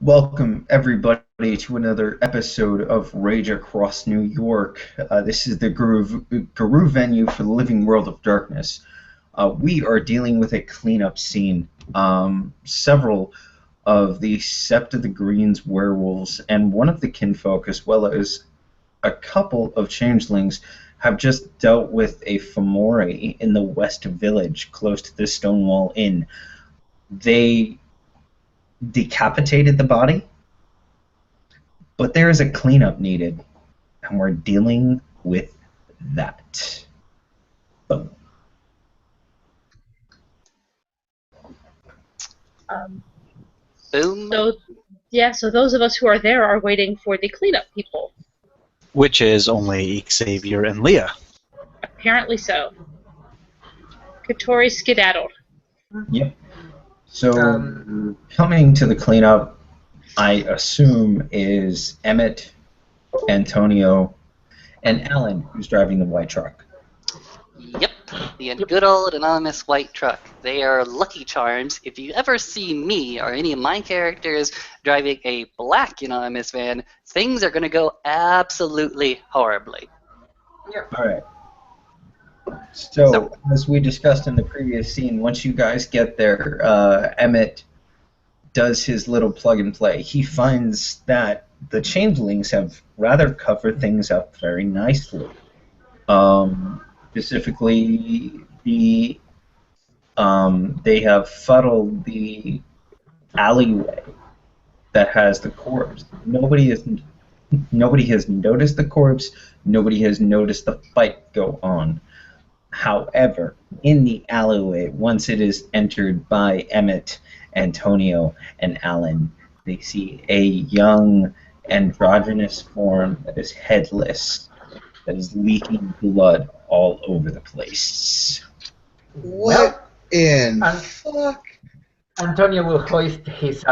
Welcome, everybody, to another episode of Rage Across New York. This is the Guru venue for the living world of darkness. We are dealing with a cleanup scene. Several of the Sept of the Greens werewolves and one of the kinfolk, as well as a couple of changelings, have just dealt with a Fomori in the West Village, close to the Stonewall Inn. They decapitated the body, but there is a cleanup needed, and we're dealing with that. Boom. Boom. So those of us who are there are waiting for the cleanup people. Which is only Xavier and Leah. Apparently so. Katori skedaddled. Yep. So, coming to the cleanup, I assume, is Emmett, Antonio, and Alan, who's driving the white truck. Yep, the good old anonymous white truck. They are Lucky Charms. If you ever see me or any of my characters driving a black anonymous van, things are going to go absolutely horribly. Yep. All right. So, as we discussed in the previous scene, once you guys get there, Emmett does his little plug and play. He finds that the changelings have rather covered things up very nicely. Specifically, they have fuddled the alleyway that has the corpse. Nobody has noticed the corpse. Nobody has noticed the fight go on. However, in the alleyway, once it is entered by Emmett, Antonio, and Alan, they see a young androgynous form that is headless, that is leaking blood all over the place. What in fuck? Antonio will hoist his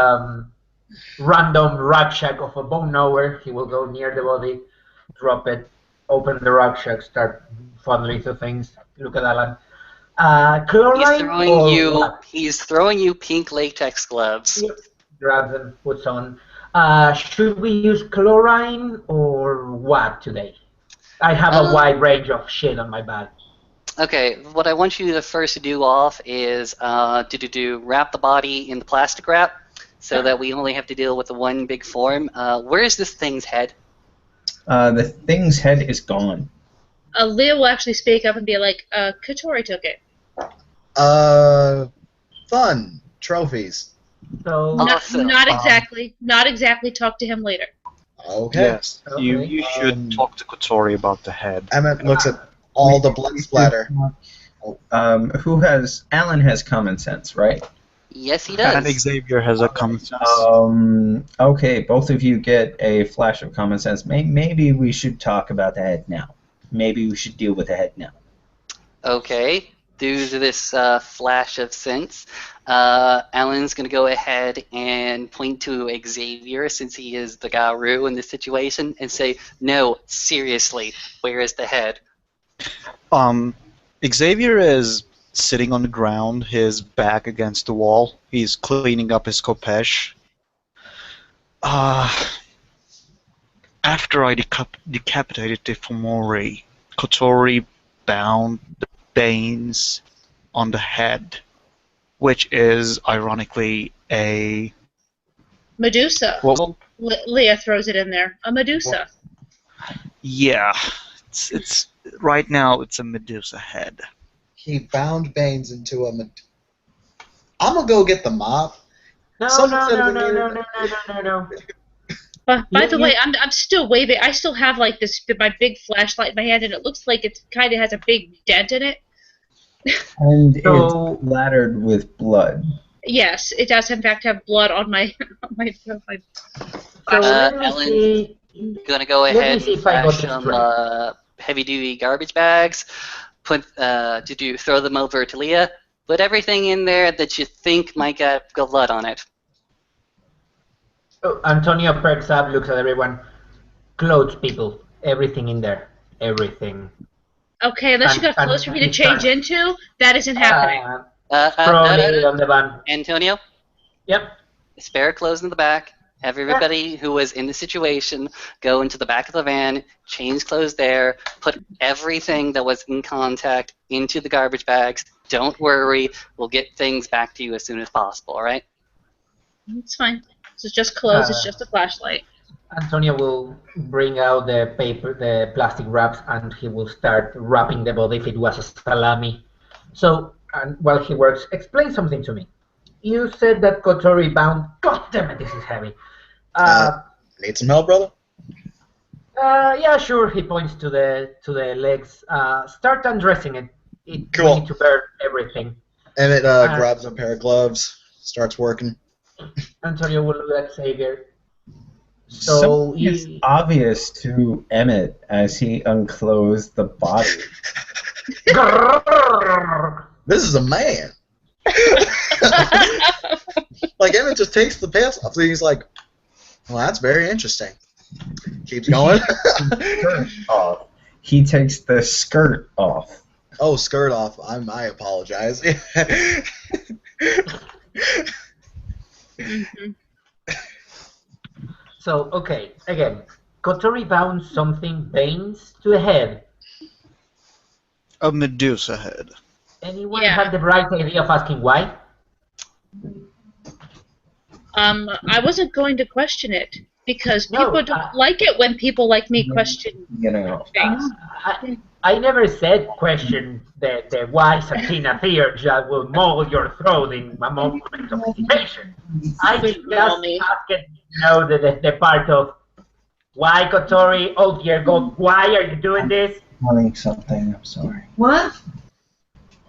random rucksack off a bone nowhere. He will go near the body, drop it, open the rucksack, start fumbling through things. Look at Alan. Chlorine He's throwing you pink latex gloves. Yep. Grabs and puts on. Should we use chlorine or what today? I have a wide range of shit on my bag. Okay, what I want you to first do off is wrap the body in the plastic wrap so that we only have to deal with the one big form. Where is this thing's head? The thing's head is gone. Leah will actually speak up and be like, Katori took it. Fun. Trophies. So Not exactly. Not exactly. Talk to him later. Okay. Yes, you should talk to Kotori about the head. Emmett looks at all the blood splatter. Alan has common sense, right? Yes, he does. And Xavier has a common sense. Okay, both of you get a flash of common sense. Maybe we should talk about the head now. Maybe we should deal with the head now. Okay, due to this flash of sense, Alan's going to go ahead and point to Xavier, since he is the guru in this situation, and say, no, seriously, where is the head? Xavier is sitting on the ground, his back against the wall. He's cleaning up his khopesh. After I decapitated the Fomori, Kotori bound the veins on the head, which is, ironically, a... Medusa. Well, Leah throws it in there. A Medusa. yeah. It's right now, it's a Medusa head. He bound Baines into a... I'm gonna go get the mop. No. By the way, I'm still waving. I still have like my big flashlight in my hand, and it looks like it kind of has a big dent in it. And it's splattered with blood. Yes, it does in fact have blood on my Alan's gonna go ahead and flash some heavy-duty garbage bags. Throw them over to Leah. Put everything in there that you think might get blood on it. Antonio perks up, looks at everyone. Clothes, people. Everything in there. Everything. Okay, unless you got clothes for me to change into, that isn't happening. Probably on the van. Antonio? Yep. Spare clothes in the back. Have everybody who was in the situation go into the back of the van, change clothes there, put everything that was in contact into the garbage bags. Don't worry, we'll get things back to you as soon as possible, all right? It's fine. It's just clothes. It's just a flashlight. Antonio will bring out the paper, the plastic wraps, and he will start wrapping the body if it was a salami. So, and while he works, explain something to me. You said that Kotori bound. God damn it, this is heavy. Need some help, brother? Yeah, sure. He points to the legs. Start undressing it. Cool. We need to burn everything. Emmett grabs a pair of gloves, starts working. Antonio will look at Xavier. So it's obvious to Emmett as he unclothes the body. This is a man. Like, Emmett just takes the pants off, and he's like, well, that's very interesting. Keeps going. Off. He takes the skirt off. Oh, skirt off. I apologize. Mm-hmm. So, okay, again, Kotori bound something veins to the head. A Medusa head. Anyone have the bright idea of asking why? I wasn't going to question it because people don't like it when people like me question things. I never said question the wise Athena theory that will mold your throat in a moment of hesitation. I just asked the part of why, Kotori, oh dear God, why are you doing this? Wanting something, I'm sorry. What?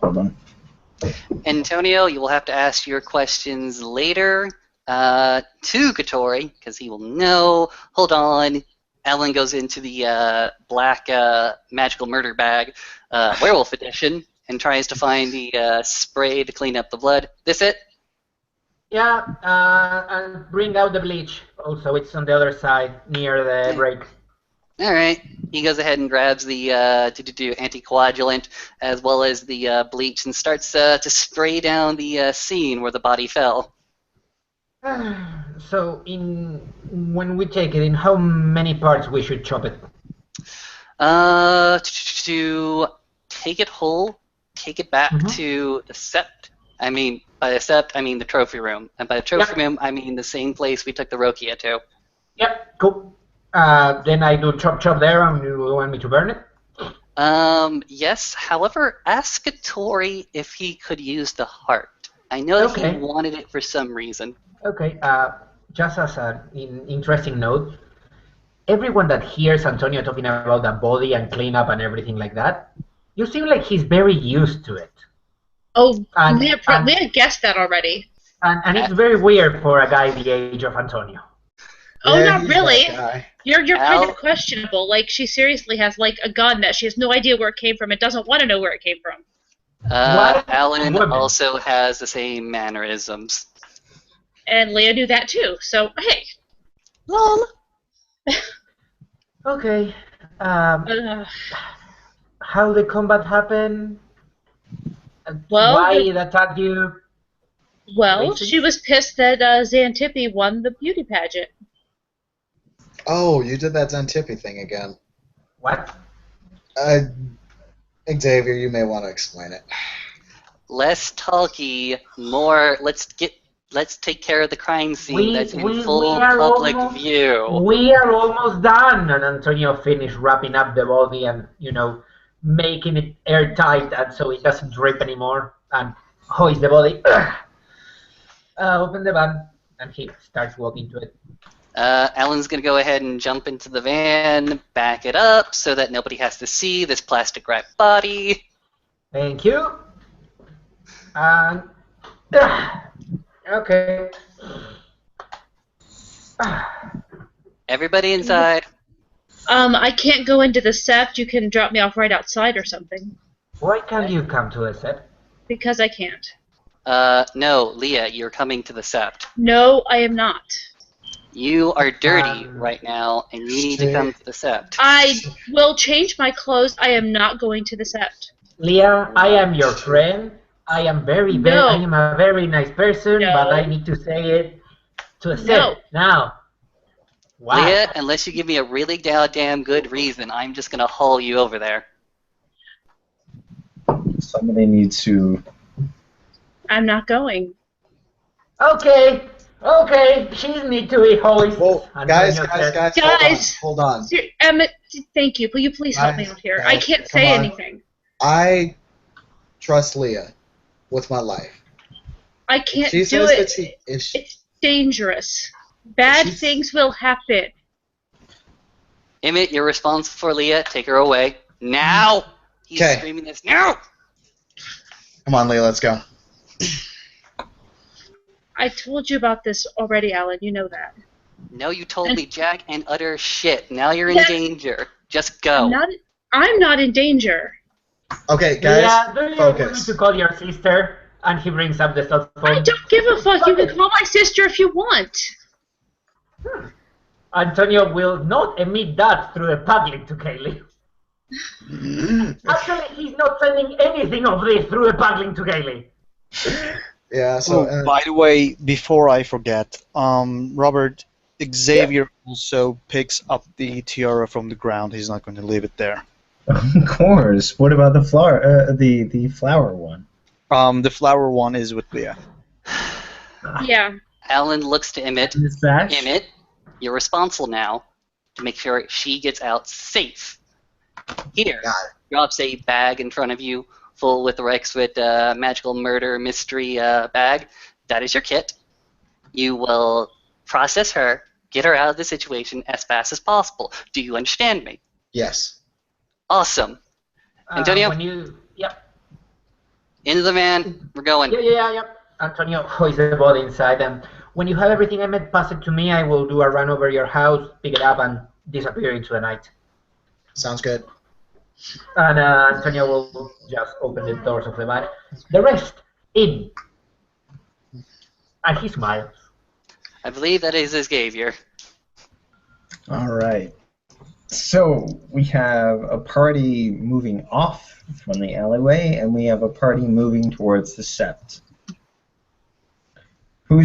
Hold on. Antonio, you will have to ask your questions later to Kotori, because he will know. Hold on. Alan goes into the black magical murder bag, werewolf edition, and tries to find the spray to clean up the blood. This it? Yeah, and bring out the bleach. Also, it's on the other side, near the break. All right. He goes ahead and grabs the anticoagulant as well as the bleach and starts to spray down the scene where the body fell. So, when we take it, in how many parts we should chop it? To take it whole, take it back to the sept. I mean, by the sept, I mean the trophy room. And by the trophy room, I mean the same place we took the Rokia to. Yep, cool. Then I do chop there, and you want me to burn it? Yes. However, ask Kotori if he could use the heart. I know that he wanted it for some reason. Okay, just as an interesting note, everyone that hears Antonio talking about the body and cleanup and everything like that, you seem like he's very used to it. Oh, Leah guessed that already. And it's very weird for a guy the age of Antonio. Oh, not really. You're kind of questionable. Like, she seriously has, like, a gun that she has no idea where it came from and doesn't want to know where it came from. Alan also has the same mannerisms. And Leah knew that too, so hey. Lol. Okay. How the combat happened? Why it attacked you? Well, she was pissed that Xantippe won the beauty pageant. Oh, you did that Xantippe thing again. What? Xavier, you may want to explain it. Less talky, more. Let's take care of the crime scene that's in full public view. We are almost done. And Antonio finished wrapping up the body and, making it airtight and so it doesn't drip anymore. And hoist the body. Open the van and he starts walking to it. Alan's going to go ahead and jump into the van, back it up so that nobody has to see this plastic wrapped body. Thank you. And... okay. Everybody inside. I can't go into the sept. You can drop me off right outside or something. Why can't you come to the sept? Because I can't. No, Leah, you're coming to the sept. No, I am not. You are dirty right now, and you need to come to the sept. I will change my clothes. I am not going to the sept. Leah, I am your friend. I am I am a very nice person, but I need to say it to the sept now. Wow. Leah, unless you give me a really goddamn good reason, I'm just gonna haul you over there. Somebody needs to. I'm not going. Okay, she's need to be hoist. Well, guys, Guys! hold on. Emmett, thank you. Will you please help me Guys, out here? guys, I can't come say on. anything. I trust Leah with my life. I can't She do says it. that she, if she, It's dangerous. Bad She's- things will happen. Emmett, you're responsible for Leah. Take her away. Now! He's 'Kay. screaming this. Now! Come on, Leah, let's go. I told you about this already, Alan. You know that. No, you told me jack and utter shit. Now you're in That's- danger. Just go. I'm not in danger. Okay, guys, Yeah, do you want me focus. to call your sister? And he brings up the cell phone. I don't give a fuck. You can call my sister if you want. Antonio will not emit that through the public to Kaylee. Actually, he's not sending anything of this through the public to Kaylee. Yeah, so Oh, by the way, before I forget, Robert, Xavier also picks up the tiara from the ground. He's not going to leave it there. Of course. What about the flower? The flower one. The flower one is with Leah. Yeah. Alan looks to Emmett. His badge? Emmett, you're responsible now to make sure she gets out safe. Here, Got drops a bag in front of you full with the Rexwood magical murder mystery bag. That is your kit. You will process her, get her out of the situation as fast as possible. Do you understand me? yes. Awesome. Antonio? Yep. Into the van. We're going. Yeah. Antonio hoists the body inside, and when you have everything, Emmett, pass it to me. I will do a run over your house, pick it up, and disappear into the night. Sounds good. And Antonio will just open the doors of the van. The rest, in. And he smiles. I believe that is Xavier. All right. So we have a party moving off from the alleyway, and we have a party moving towards the sept. Who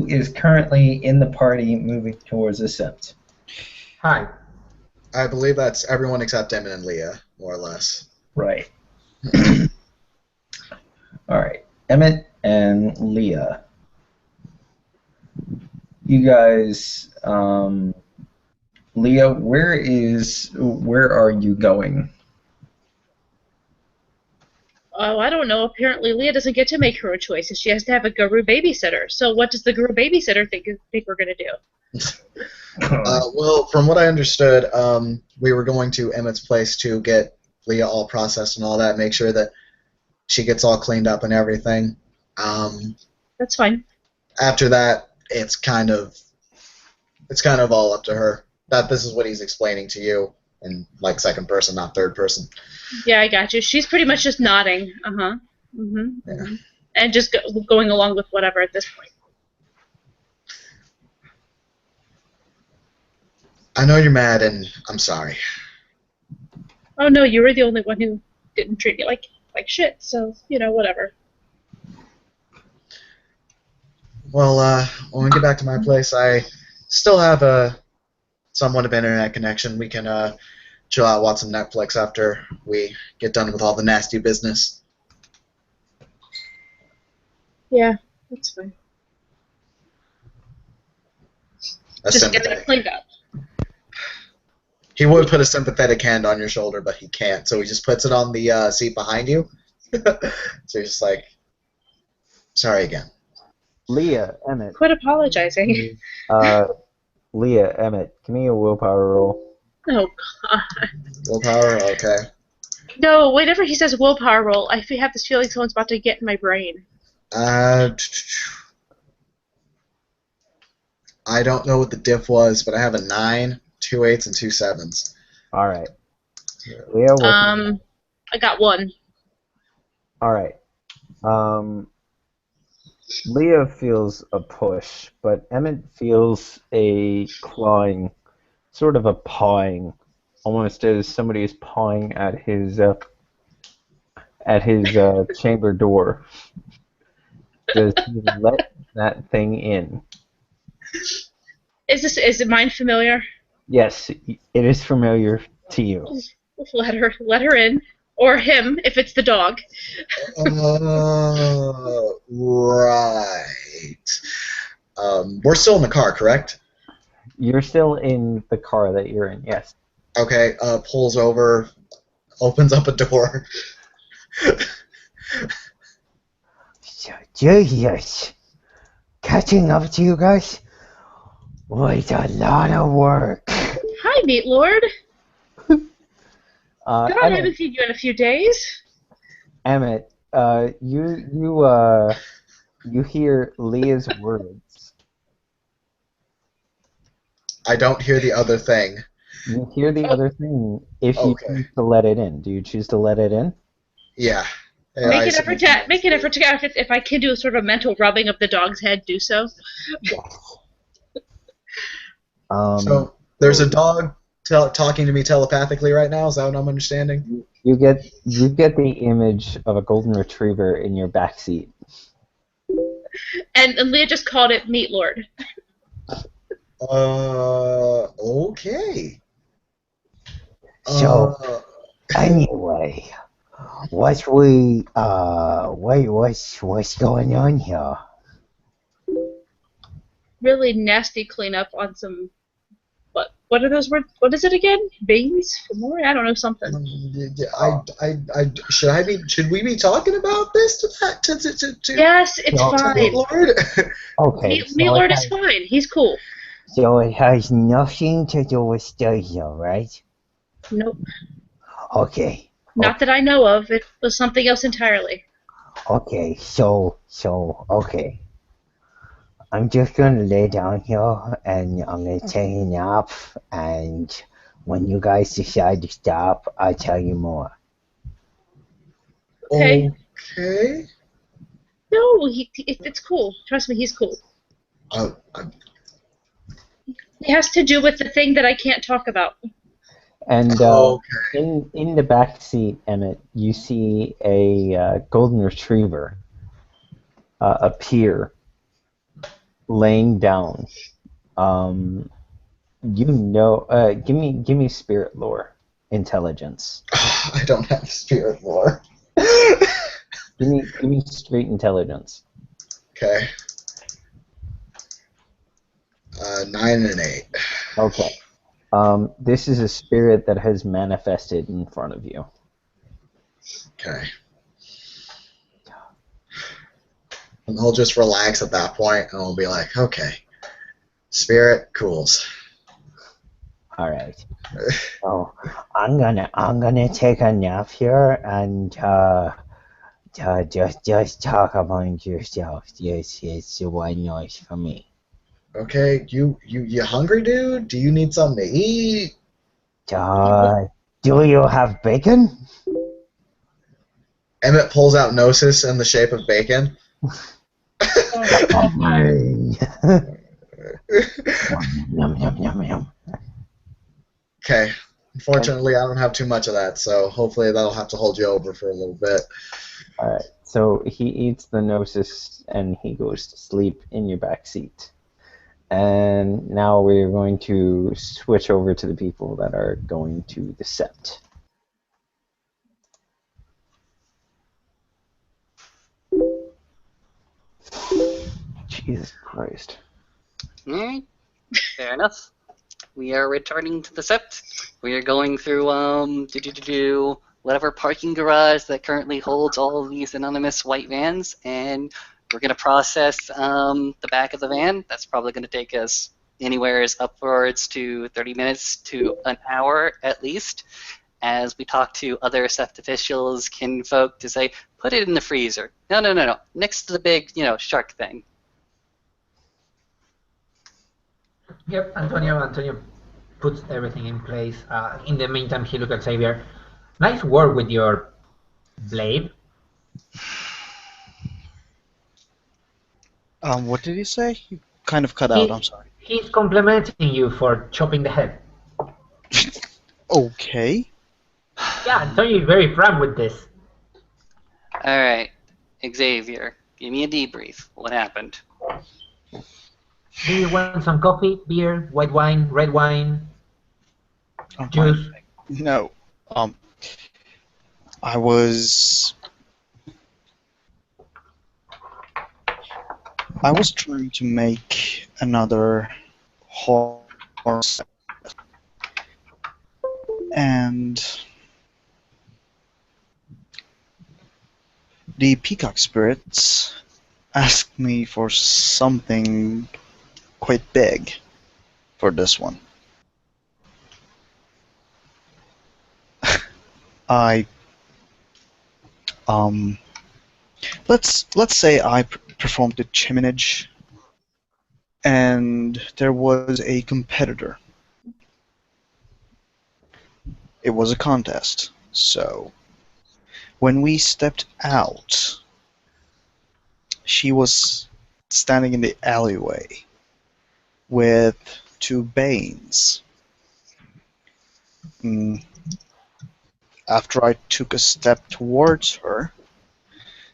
is currently in the party moving towards the sept? Hi. I believe that's everyone except Emmett and Leah, more or less. Right. All right. Emmett and Leah. You guys, Leah, where are you going? Oh, I don't know. Apparently, Leah doesn't get to make her own choices. She has to have a guru babysitter. So, what does the guru babysitter think we're gonna do? Well, from what I understood, we were going to Emmett's place to get Leah all processed and all that, make sure that she gets all cleaned up and everything. That's fine. After that, it's kind of all up to her. That this is what he's explaining to you in like second person, not third person. Yeah, I got you. She's pretty much just nodding. Uh-huh. Mm-hmm. Yeah. Mm-hmm. And just going along with whatever at this point. I know you're mad, and I'm sorry. Oh no, you were the only one who didn't treat me like shit. So whatever. Well, when we get back to my place, I still have a somewhat of internet connection. We can chill out, watch some Netflix after we get done with all the nasty business. Yeah, that's fine. That's Just get it sympathetic. cleaned up. He would put a sympathetic hand on your shoulder, but he can't, so he just puts it on the seat behind you. So he's just like, sorry again. Leah, Emmett. Quit apologizing. Leah, Emmett, give me a willpower roll. Oh God. Willpower? Okay. No, whenever he says willpower roll, I have this feeling someone's about to get in my brain. I don't know what the diff was, but I have a 9, 2 8s, and 2 7s. All right. Leah, what? I got 1. All right. Leah feels a push, but Emmett feels a clawing, sort of a pawing, almost as somebody is pawing at his chamber door. Does he let that thing in? Is it mine familiar? Yes, it is familiar to you. Let her in, or him if it's the dog. Right. We're still in the car, correct? You're still in the car that you're in, yes. Okay, pulls over, opens up a door. Jesus. Catching up to you guys was a lot of work. Hi, Meat Lord. God, I haven't seen you in a few days. Emmett, you hear Leah's words. I don't hear the other thing. You hear the other thing if you Okay. choose to let it in. Do you choose to let it in? Yeah. Make an effort to, if I can do a sort of mental rubbing of the dog's head, do so. So there's a dog talking to me telepathically right now. Is that what I'm understanding? You get the image of a golden retriever in your backseat. And Leah just called it Meat Lord. Okay. So anyway, what's going on here? Really nasty cleanup on some. What are those words? What is it again? Beans? I don't know, something. Should we be talking about this to Yes, it's fine. Lord? Okay. Meat Lord is fine. He's cool. So it has nothing to do with Sturgill, right? Nope. Okay. Not that I know of. It was something else entirely. Okay, so okay. I'm just gonna lay down here and I'm gonna take a nap, and when you guys decide to stop, I'll tell you more. Okay. Okay. No, it's cool. Trust me, he's cool. It has to do with the thing that I can't talk about. And in the back seat, Emmett, you see a golden retriever appear, laying down. Give me spirit lore, intelligence. I don't have spirit lore. Give me straight intelligence. Okay. 9 and 8. Okay. This is a spirit that has manifested in front of you. Okay. And he'll just relax at that point, and we'll be like, okay, spirit cools. All right. So I'm gonna take a nap here and just talk among yourself. Yes, it's one noise for me. Okay, you hungry, dude? Do you need something to eat? Do you have bacon? Emmett pulls out Gnosis in the shape of bacon. Yum, yum, yum, yum. Okay. Unfortunately, I don't have too much of that, so hopefully that'll have to hold you over for a little bit. All right. So he eats the Gnosis and he goes to sleep in your back seat. And now we're going to switch over to the people that are going to the sept. Jesus Christ. Alright, fair enough. We are returning to the sept. We are going through whatever parking garage that currently holds all of these anonymous white vans, and we're going to process the back of the van. That's probably going to take us anywhere upwards to 30 minutes to an hour at least, as we talk to other sept officials, kinfolk, to say, put it in the freezer. No, next to the big, shark thing. Yep, Antonio puts everything in place. In the meantime, he looks at Xavier. Nice work with your blade. What did he say? You kind of cut out, I'm sorry. He's complimenting you for chopping the head. Okay. Yeah, Antonio is very frank with this. Alright, Xavier, give me a debrief. What happened? Do you want some coffee, beer, white wine, red wine, My juice? no. Um, I was I was trying to make another horse, and the peacock spirits asked me for something quite big for this one. I um let's say I performed the chiminage, and there was a competitor. It was a contest. So when we stepped out, she was standing in the alleyway with two Banes. Mm, After I took a step towards her,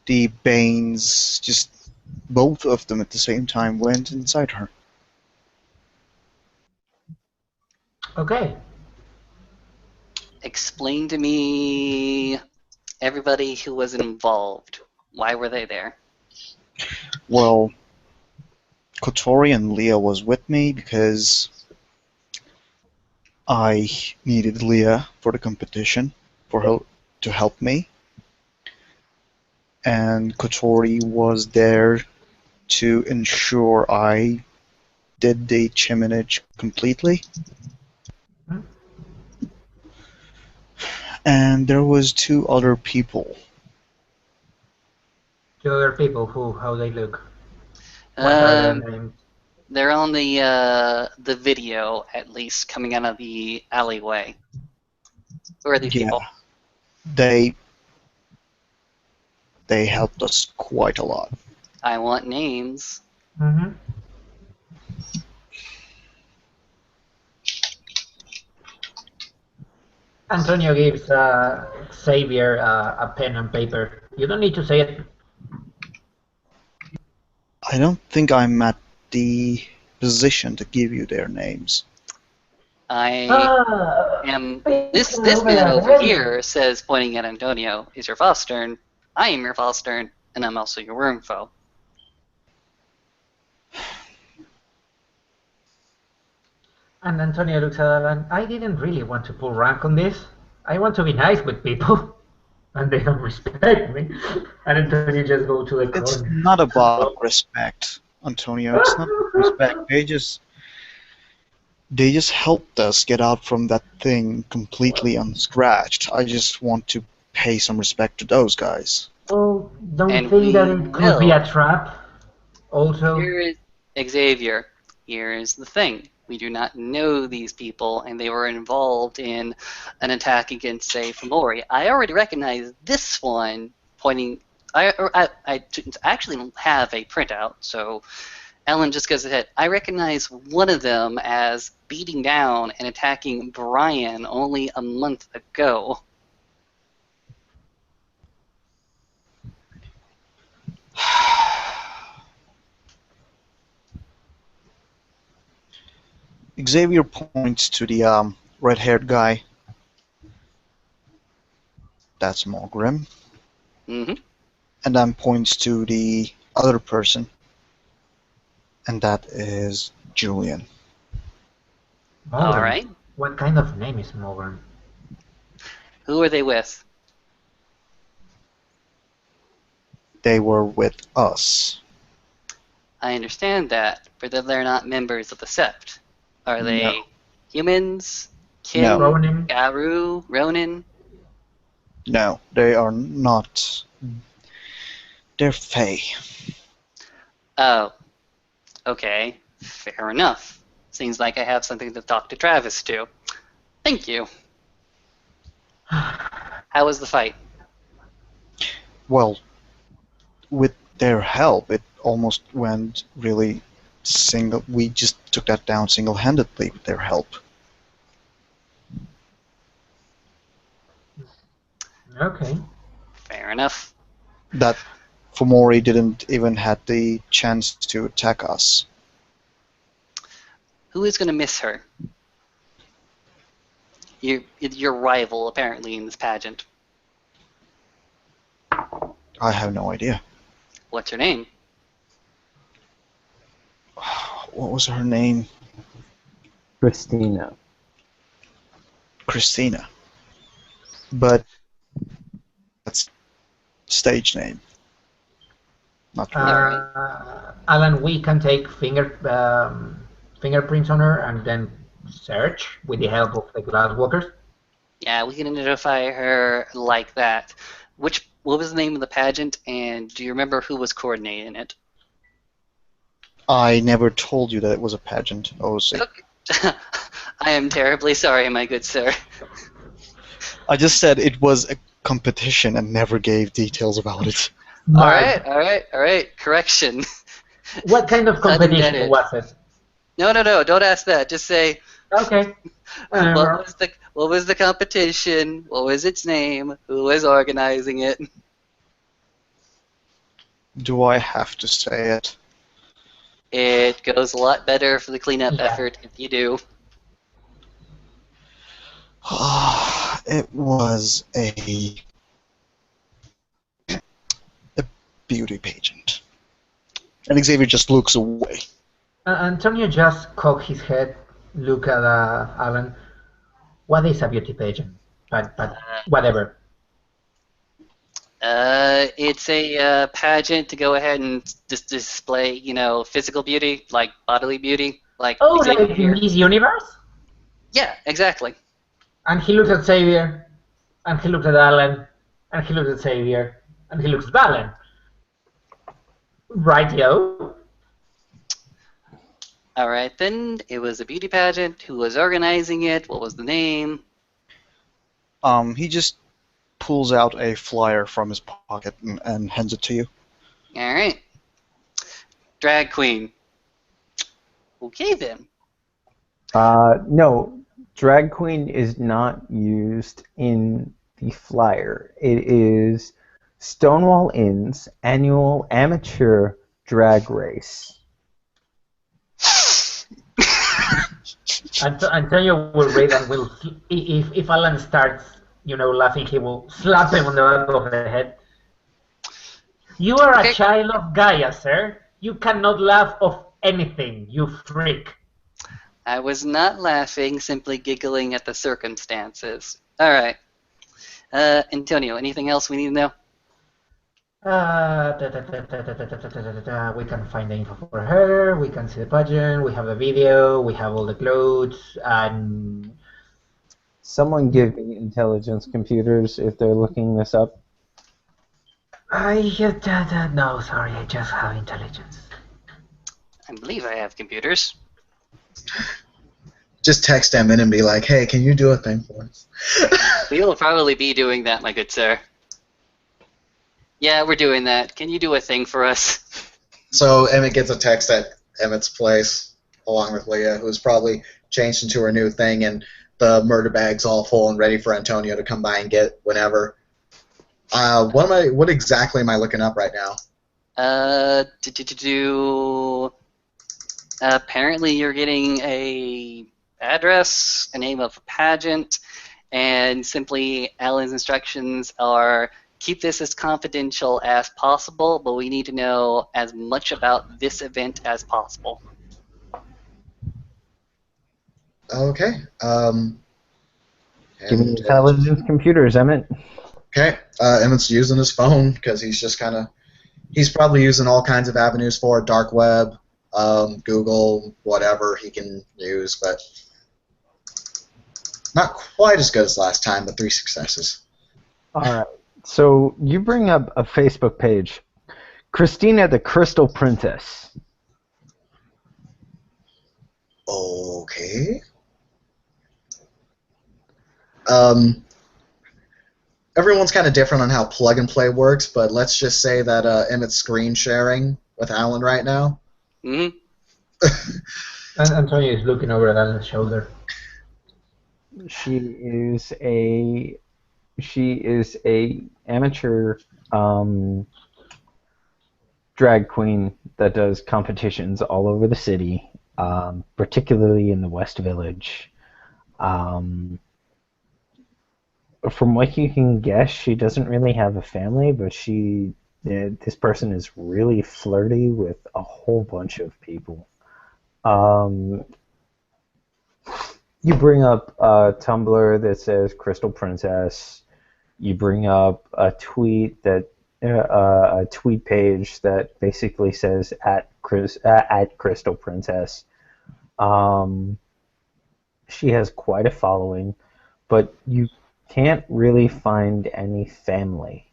the Banes, just both of them at the same time, went inside her. Okay. Explain to me everybody who was involved. Why were they there? Well, Kotori and Leah was with me because I needed Leah for the competition, for her to help me, and Kotori was there to ensure I did the chiminage completely. Hmm? And there was two other people. To other people, how they look. What are their Um, names? they're on the video at least coming out of the alleyway. Who are these Yeah, people? they they helped us quite a lot. I want names. Mm-hmm. Antonio gives Xavier a pen and paper. You don't need to say it. I don't think I'm at the position to give you their names. I am. This man over here says, pointing at Antonio, is your Fostern. I am your Fostern, and I'm also your Wormfoe. And Antonio looks at Alan. I didn't really want to pull rank on this. I want to be nice with people, and they don't respect me. And Antonio just go to the It's corner. not about respect, Antonio. It's not about respect. They just helped us get out from that thing completely unscratched. I just want to pay some respect to those guys. Oh, don't And think that we it could be a will. trap. Also, Here is Xavier. Here is the thing. We do not know these people, and they were involved in an attack against, say, Fomori. I already recognize this one pointing. I actually have a printout, so Ellen just goes ahead. I recognize one of them as beating down and attacking Brian only a month ago. Xavier points to the red-haired guy. That's Morgrim. Mm-hmm. And then points to the other person, and that is Julian. All Mulgrim. right. What kind of name is Mulgrim? Who are they with? They were with us. I understand that, but they're not members of the Sept. Are they No. humans? Kin? No. Ronin? Garu? Ronin? No, they are not. They're Fae. Oh, okay. Fair enough. Seems like I have something to talk to Travis to. Thank you. How was the fight? Well, with their help, it almost went really single. We just took that down single-handedly with their help. Okay. Fair enough. That Fomori didn't even had the chance to attack us. Who is going to miss her? Your rival, apparently, in this pageant. I have no idea. What's her name? What was her name? Christina. Christina. But that's stage name. Not real. Alan, we can take fingerprints on her and then search with the help of the glasswalkers. Yeah, we can identify her like that. What was the name of the pageant, and do you remember who was coordinating it? I never told you that it was a pageant, OC. Okay. I am terribly sorry, my good sir. I just said it was a competition and never gave details about it. All right. Correction. What kind of competition was it? No, don't ask that. Just say, okay. What was the competition? What was its name? Who was organizing it? Do I have to say it? It goes a lot better for the cleanup effort if you do. It was a beauty pageant. And Xavier just looks away. Antonio just cocked his head, look at Alan. What is a beauty pageant? But whatever. It's a pageant to go ahead and just display, physical beauty, like bodily beauty, like. Oh, Xavier like here. Miss Universe? Yeah, exactly. And he looks at Xavier, and he looks at Alan, and he looks at Xavier, and he looks at Alan. Right, yo. All right, then. It was a beauty pageant. Who was organizing it? What was the name? He just pulls out a flyer from his pocket and hands it to you. All right. Drag queen. Okay, then. No, drag queen is not used in the flyer. It is Stonewall Inn's annual amateur drag race. Antonio will read and will, if Alan starts, laughing, he will slap him on the back of the head. You are a child of Gaia, sir. You cannot laugh of anything, you freak. I was not laughing, simply giggling at the circumstances. All right. Antonio, anything else we need to know? We can find the info for her, we can see the pageant, we have the video, we have all the clothes, and... Someone give me intelligence computers if they're looking this up. No, sorry, I just have intelligence. I believe I have computers. Just text them in and be like, hey, can you do a thing for us? We will probably be doing that, my good sir. Yeah, we're doing that. Can you do a thing for us? So Emmett gets a text at Emmett's place, along with Leah, who's probably changed into her new thing, and the murder bag's all full and ready for Antonio to come by and get whenever. What exactly am I looking up right now? Apparently you're getting a address, a name of a pageant, and simply Alan's instructions are keep this as confidential as possible, but we need to know as much about this event as possible. Okay. Give me intelligence computers, Emmett. Okay. Emmett's using his phone because he's probably using all kinds of avenues for it, dark web, Google, whatever he can use, but not quite as good as last time, but 3 successes. All right. So you bring up a Facebook page, Christina the Crystal Princess. Okay. Everyone's kind of different on how plug and play works, but let's just say that Emmett's screen sharing with Alan right now. Mm-hmm. And Antonio is looking over at Alan's shoulder. She is a amateur drag queen that does competitions all over the city. particularly in the West Village. From what you can guess, she doesn't really have a family, but this person is really flirty with a whole bunch of people. You bring up a Tumblr that says Crystal Princess. You bring up a tweet a tweet page that basically says at Crystal Princess. She has quite a following, but you can't really find any family.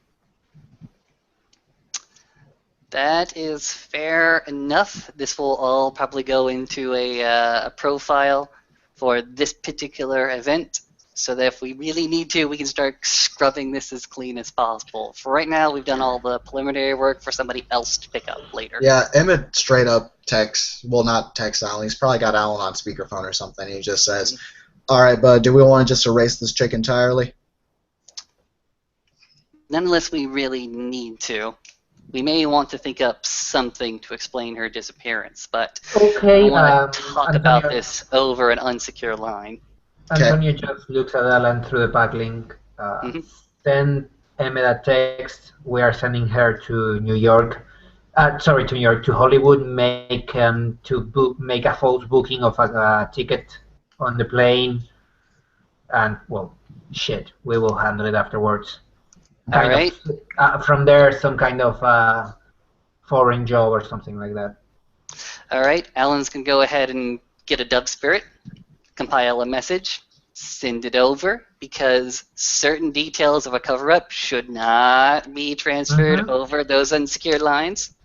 That is fair enough. This will all probably go into a profile for this particular event, so that if we really need to, we can start scrubbing this as clean as possible. For right now, we've done all the preliminary work for somebody else to pick up later. Yeah, Emmett straight up texts, well, not text Alan, he's probably got Alan on speakerphone or something. He just says, all right, bud, do we want to just erase this chick entirely? Not unless we really need to. We may want to think up something to explain her disappearance, but Okay, I want to talk Antonio, about this over an unsecure line. Antonio just looks at Alan through the backlink. Send Emmett a text. We are sending her to New York. To Hollywood. Make a false booking of a ticket on the plane, and well, shit, we will handle it afterwards. All right. From there, some kind of foreign job or something like that. All right. Alan's going to go ahead and get a dub spirit, compile a message, send it over, because certain details of a cover-up should not be transferred over those unsecured lines.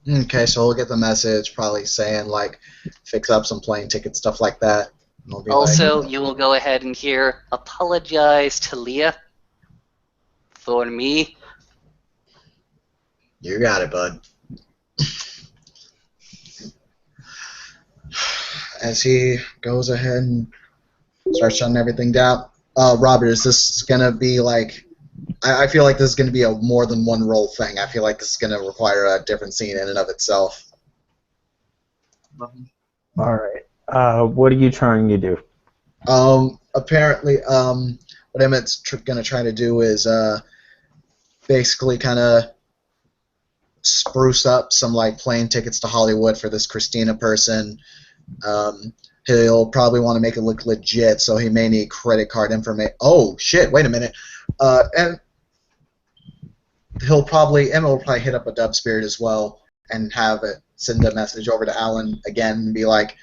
Okay, so we'll get the message probably saying, like, fix up some plane tickets, stuff like that. Also, you will go ahead and hear, apologize to Leah for me. You got it, bud. As he goes ahead and starts shutting everything down, Robert, is this going to be like... I feel like this is going to be a more than one role thing. I feel like this is going to require a different scene in and of itself. All right. What are you trying to do? Apparently, what Emmett's going to try to do is basically kind of spruce up some like plane tickets to Hollywood for this Christina person. He'll probably want to make it look legit, so he may need credit card information. Oh shit! Wait a minute. And Emma will probably hit up a dub spirit as well and have it send a message over to Alan again and be like,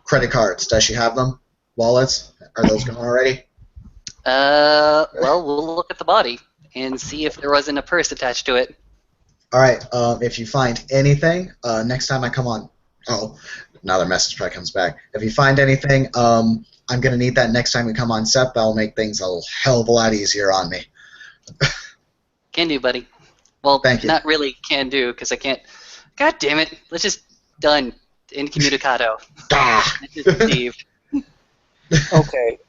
credit cards, does she have them? Wallets, are those gone already? Well, we'll look at the body and see if there wasn't a purse attached to it. Alright, if you find anything, next time I come on, another message probably comes back. If you find anything, I'm going to need that next time we come on set. That'll make things a hell of a lot easier on me. Can do, buddy. Well, thank you. Not really can do, because I can't. God damn it. Let's just done. Incommunicado. Received. Okay.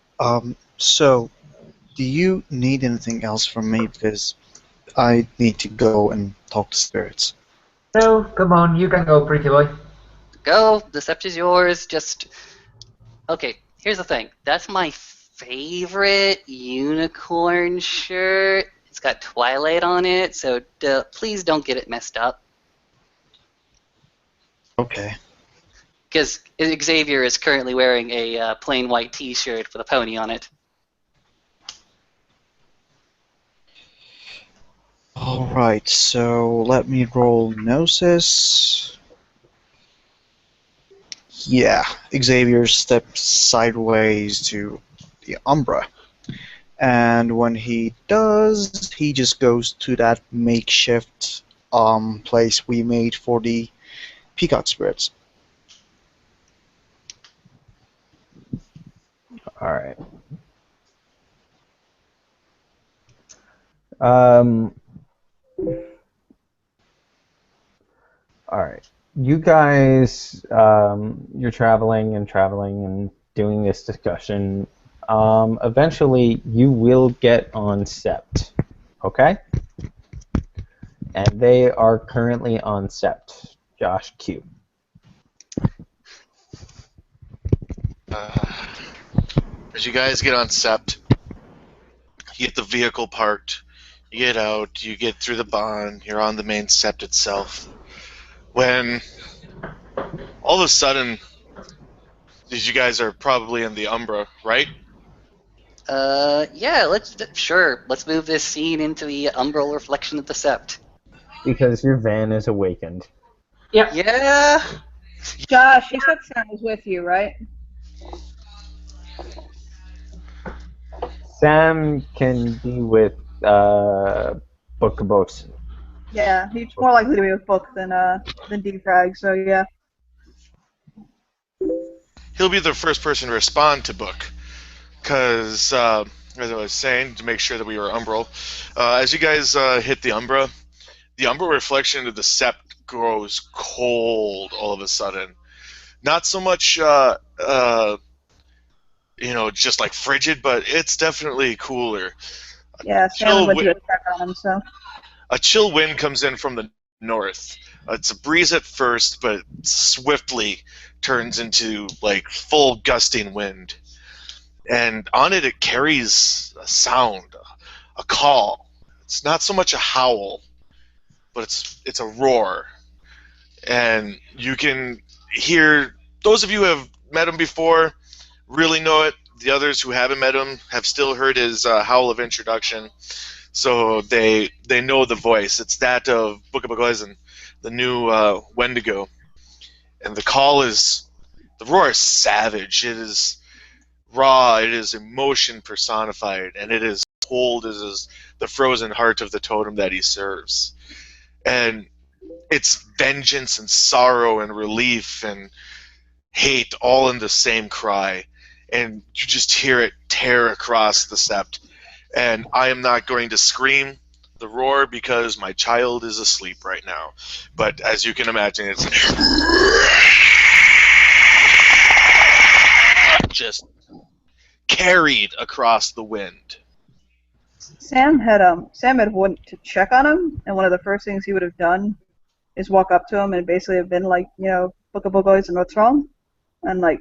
So, do you need anything else from me? Because I need to go and talk to spirits. No, come on. You can go, pretty boy. Go. The scepter's yours. Just... Okay, here's the thing. That's my favorite unicorn shirt. It's got Twilight on it, so please don't get it messed up. Okay. Because Xavier is currently wearing a plain white T-shirt with a pony on it. Alright, so let me roll Gnosis. Yeah, Xavier steps sideways to the Umbra. And when he does, he just goes to that makeshift place we made for the peacock spirits. All right. All right. You guys, you're traveling and doing this discussion. Eventually, you will get on Sept, okay? And they are currently on Sept, Josh Q. As you guys get on Sept, you get the vehicle parked, you get out, you get through the bond, you're on the main Sept itself. When all of a sudden, these you guys are probably in the Umbra, right? Yeah, let's move this scene into the umbral reflection of the sept. Because your van is awakened. Yep. Yeah. Josh, you said Sam was with you, right? Sam can be with Book of Books. Yeah, he's more likely to be with Book than Defrag, so yeah. He'll be the first person to respond to Book, because as I was saying, to make sure that we were Umbral, as you guys hit the Umbra reflection of the Sept grows cold all of a sudden. Not so much, just like frigid, but it's definitely cooler. Yeah, Sam went to go check on him, so. A chill wind comes in from the north. It's a breeze at first, but swiftly turns into like full gusting wind. And on it carries a sound, a call. It's not so much a howl, but it's a roar. And you can hear, those of you who have met him before really know it. The others who haven't met him have still heard his howl of introduction. So they know the voice. It's that of Book of Bogoyzen, the new Wendigo. And the roar is savage. It is raw. It is emotion personified. And it is cold as the frozen heart of the totem that he serves. And it's vengeance and sorrow and relief and hate all in the same cry. And you just hear it tear across the sept. And I am not going to scream the roar because my child is asleep right now. But as you can imagine, it's just carried across the wind. Sam had went to check on him, and one of the first things he would have done is walk up to him and basically have been like, Book of Boys and what's wrong, and like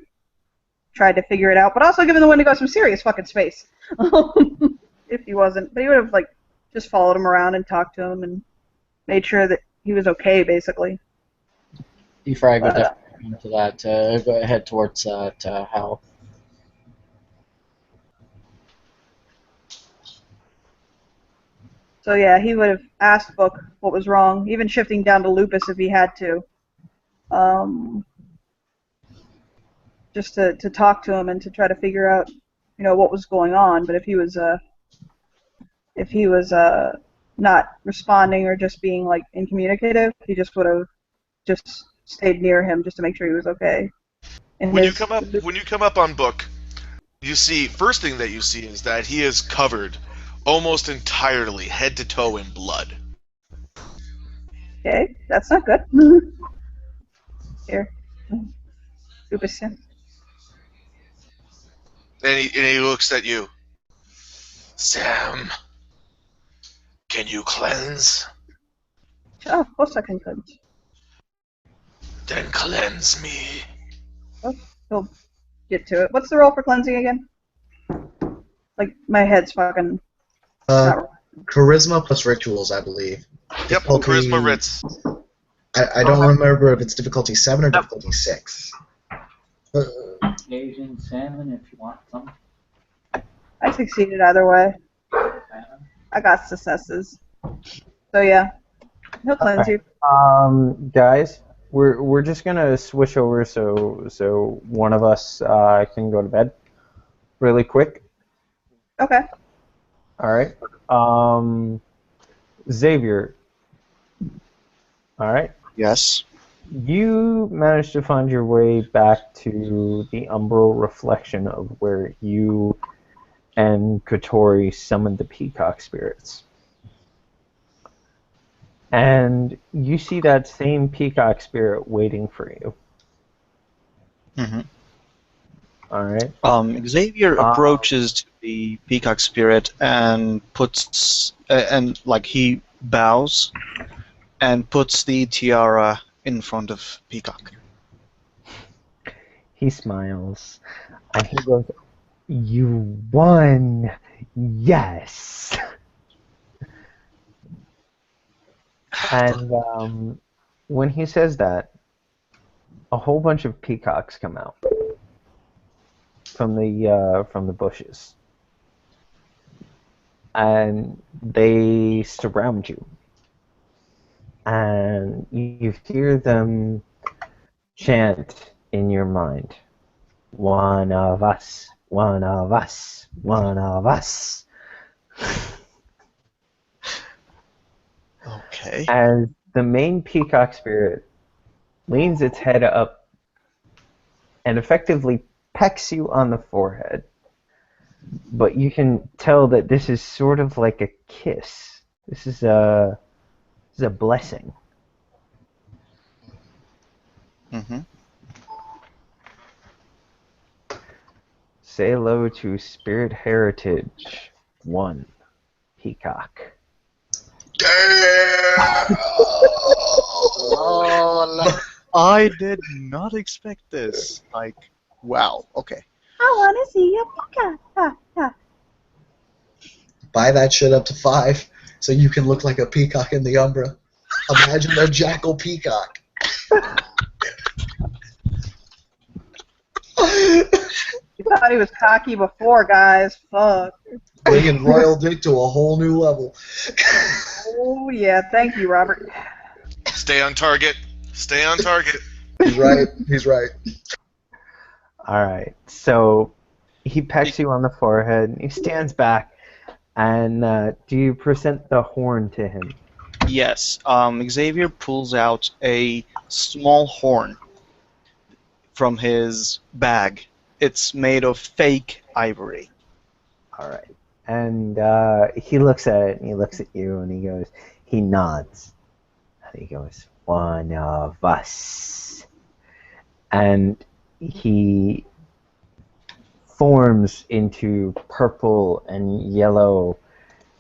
tried to figure it out, but also given the Wendigo some serious fucking space. If he wasn't, but he would have like just followed him around and talked to him and made sure that he was okay, basically. Defrag would definitely come to that. Go ahead towards Hal. So yeah, he would have asked Book what was wrong, even shifting down to Lupus if he had to, just to talk to him and to try to figure out, what was going on. But if he was not responding or just being like incommunicative, he just would have just stayed near him just to make sure he was okay. And when you come up on Book, you see, first thing that you see is that he is covered almost entirely head to toe in blood. Okay, that's not good. Here, Lupus. And he looks at you. Sam, can you cleanse? Oh, of course I can cleanse. Then cleanse me. Oh, he'll get to it. What's the roll for cleansing again? Like, my head's fucking... Charisma plus rituals, I believe. Yep, charisma writs. I don't remember if it's difficulty 7 or difficulty 6. Asian salmon, if you want some. I succeeded either way. I got successes. So yeah, he'll cleanse you. Guys, we're just gonna switch over so one of us can go to bed really quick. Okay. All right. Xavier. All right. Yes. You managed to find your way back to the umbral reflection of where you and Kotori summoned the peacock spirits. And you see that same peacock spirit waiting for you. Mm-hmm. All right. Xavier approaches to the peacock spirit and puts he bows and puts the tiara in front of Peacock. He smiles, and he goes, "You won! Yes!" And when he says that, a whole bunch of peacocks come out from the bushes, and they surround you, and you hear them chant in your mind, "One of us, one of us, one of us." Okay. As the main peacock spirit leans its head up and effectively pecks you on the forehead. But you can tell that this is sort of like a kiss. This is a blessing. Mm-hmm. Say hello to Spirit Heritage 1 Peacock. Lol. I did not expect this. Like, wow. Okay. I want to see a peacock. Ha, ha. Buy that shit up to 5 so you can look like a peacock in the Umbra. Imagine a jackal peacock. You thought he was cocky before, guys. Fuck. Bringing Royal Dick to a whole new level. Oh, yeah. Thank you, Robert. Stay on target. Stay on target. He's right. He's right. Alright, so he pecks you on the forehead, and he stands back, and do you present the horn to him? Yes. Xavier pulls out a small horn from his bag. It's made of fake ivory. Alright, and he looks at it, and he looks at you, and he nods, and he goes, "One of us." And he forms into purple and yellow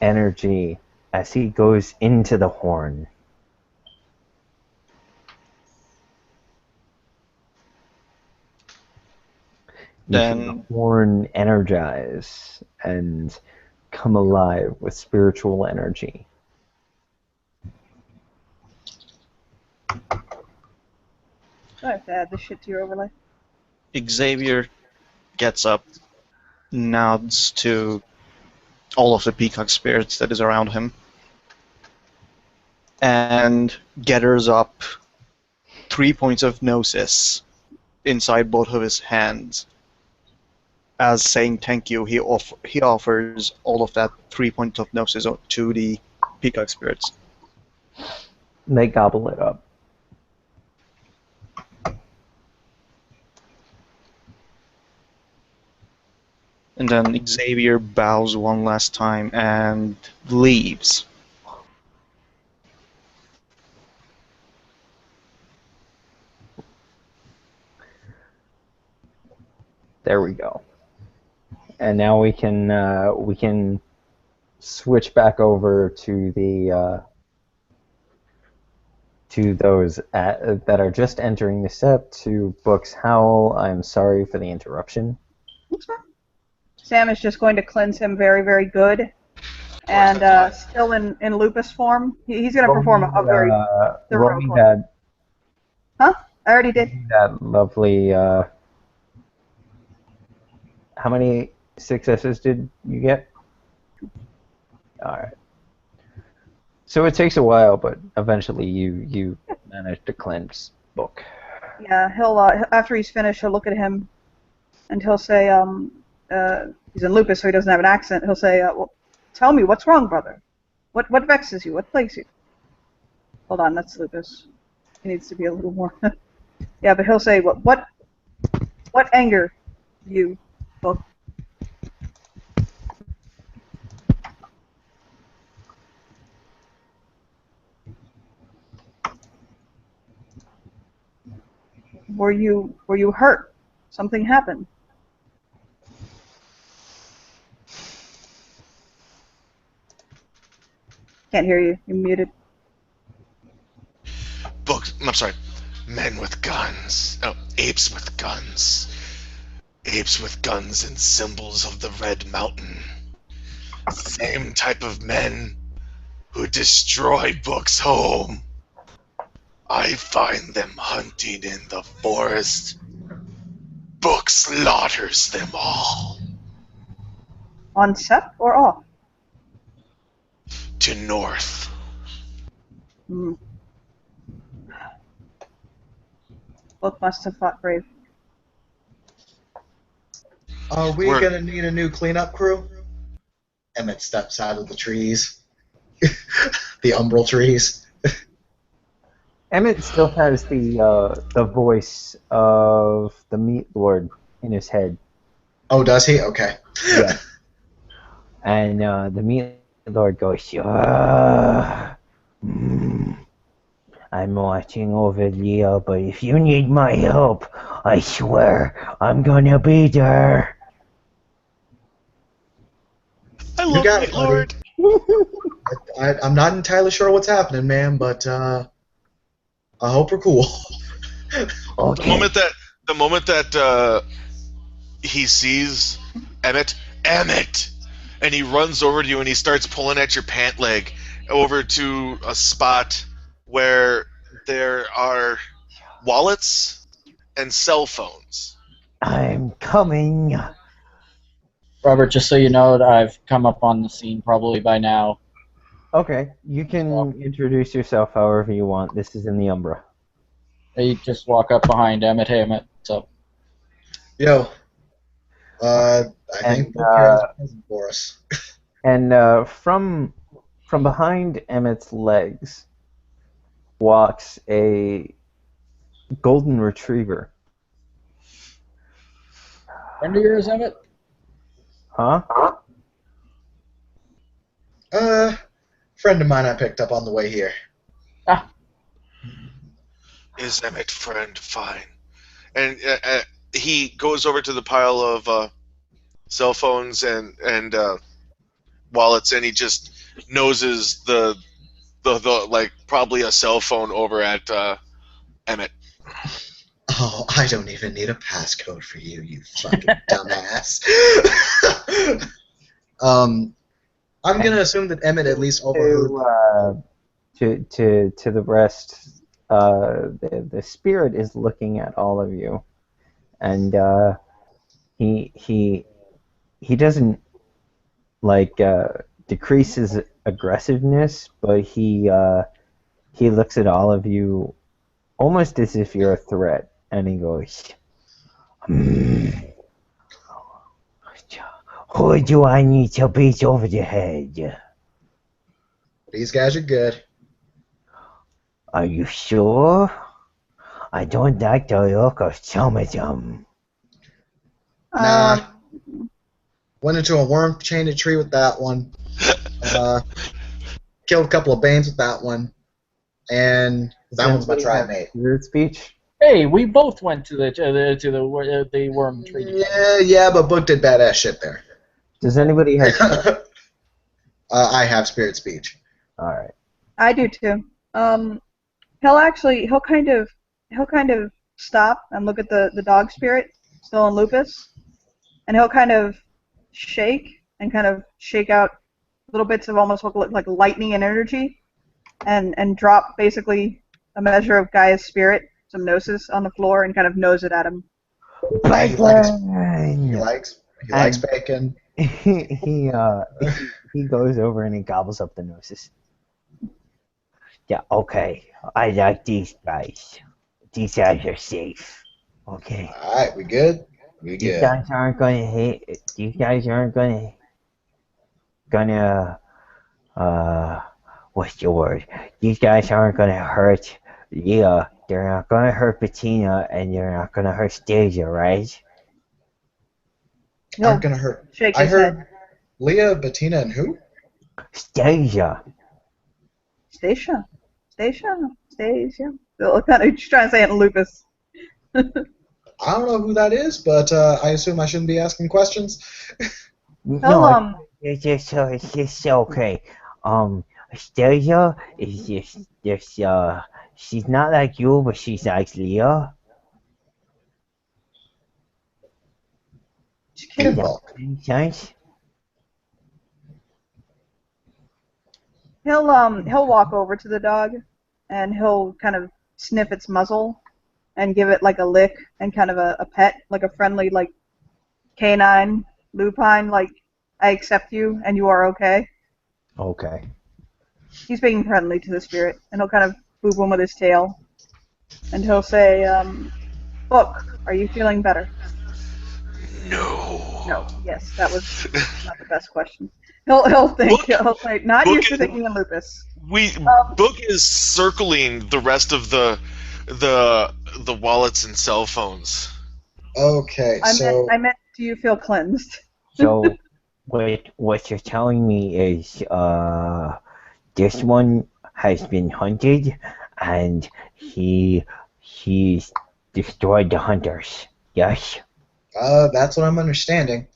energy as he goes into the horn. You feel the Then horn energize and come alive with spiritual energy. I have to add this shit to your overlay. Xavier gets up, nods to all of the peacock spirits that is around him, and gathers up 3 points of gnosis inside both of his hands. As saying thank you, he offers all of that 3 points of gnosis to the peacock spirits. They gobble it up. And then Xavier bows one last time and leaves. There we go. And now we can switch back over to the to those that are just entering the step to Books Howl. I'm sorry for the interruption. Sam is just going to cleanse him very, very good. And still in lupus form. He's going to perform a very thorough roll me cleanse. that. Huh? I already did. That lovely. How many successes did you get? All right. So it takes a while, but eventually you manage to cleanse Book. Yeah, he'll after he's finished, he'll look at him, and he'll say, he's in lupus, so he doesn't have an accent. He'll say, well, tell me, what's wrong, brother? What vexes you? What plagues you? Hold on, that's lupus. He needs to be a little more. Yeah, but he'll say, what anger you, Book? Were you hurt? Something happened. Can't hear you. You're muted. Books. I'm sorry. Men with guns. Oh, apes with guns. Apes with guns and symbols of the Red Mountain. Same type of men who destroy Book's home. I find them hunting in the forest. Book slaughters them all. On set or off? To north. Hmm. Both must have fought brave. Are we We're- gonna need a new cleanup crew? Emmett steps out of the trees. The umbral trees. Emmett still has the voice of the Meat Lord in his head. Oh, does he? Okay. Yeah. And the Meat Lord goes, I'm watching over Leo, but if you need my help, I swear I'm gonna be there. I You love got Meat it, buddy. Lord. I'm not entirely sure what's happening, man, but I hope we're cool. Okay. The moment that he sees Emmett, and he runs over to you and he starts pulling at your pant leg over to a spot where there are wallets and cell phones. I'm coming. Robert, just so you know, I've come up on the scene probably by now. Okay, you can introduce yourself however you want. This is in the Umbra. I just walk up behind Emmett. Hey, Emmett, what's up? Yo, I think Book here has a present for us. And from behind Emmett's legs walks a golden retriever. Friend of yours, Emmett? Huh? Friend of mine I picked up on the way here. Is Emmett friend fine? And he goes over to the pile of cell phones and wallets, and he just noses the like probably a cell phone over at Emmett. Oh, I don't even need a passcode for you, you fucking dumbass. I'm gonna assume that Emmett at least overheard. To the rest, the spirit is looking at all of you, and he doesn't like decrease his aggressiveness, but he looks at all of you almost as if you're a threat, and he goes, Who do I need to beat over the head? These guys are good. Are you sure? I don't like the look of some of them. Nah. Went into a worm-chained tree with that one. Killed a couple of Banes with that one. And that one's my tribe mate. Weird speech. Hey, we both went to the worm tree. Yeah, but Book did badass shit there. Does anybody have? I have spirit speech. All right. I do too. He'll kind of stop and look at the dog spirit still in Lupus, and he'll kind of shake out little bits of almost look like lightning and energy, and drop basically a measure of Gaia's spirit, some gnosis on the floor, and kind of nose it at him. He likes bacon. He goes over and he gobbles up the gnosis. Yeah, okay. I like these guys. These guys are safe. Okay. Alright, we good? We These good. guys aren't gonna hate. These guys aren't gonna what's the word? These guys aren't gonna hurt Leah. They're not gonna hurt Bettina, and they're not gonna hurt Stasia, right? Aren't gonna hurt. Shake I his heard head. Leah, Bettina, and who? Stasia. Stasia. They'll kind of trying to say it in Lupus. I don't know who that is, but I assume I shouldn't be asking questions. No, it's just okay. Stasia is just this, she's not like you, but she's like Leo. Does that make any sense? He'll walk over to the dog, and he'll kind of sniff its muzzle, and give it like a lick and kind of a pet, like a friendly like canine lupine, like I accept you and you are okay. Okay. He's being friendly to the spirit, and he'll kind of boop him with his tail, and he'll say, "Book, are you feeling better?" No. No. Yes, that was not the best question. He'll think. He'll say, "Not used to thinking in lupus." Book is circling the rest of the wallets and cell phones. Okay, I meant, do you feel cleansed? So, what you're telling me is, this one has been hunted, and he's destroyed the hunters. Yes. That's what I'm understanding.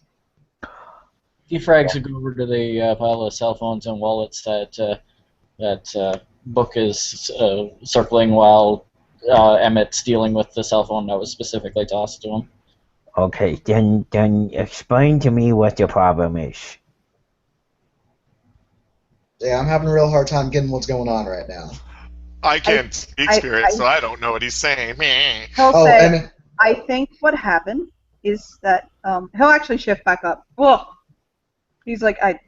Defrags would go over to the pile of cell phones and wallets that Book is circling while Emmett's dealing with the cell phone that was specifically tossed to him. Okay, then explain to me what the problem is. Yeah, I'm having a real hard time getting what's going on right now. I can't speak spirit, so I don't know what he's saying. He'll say, I think what happened is that he'll actually shift back up. Whoa. He's like, I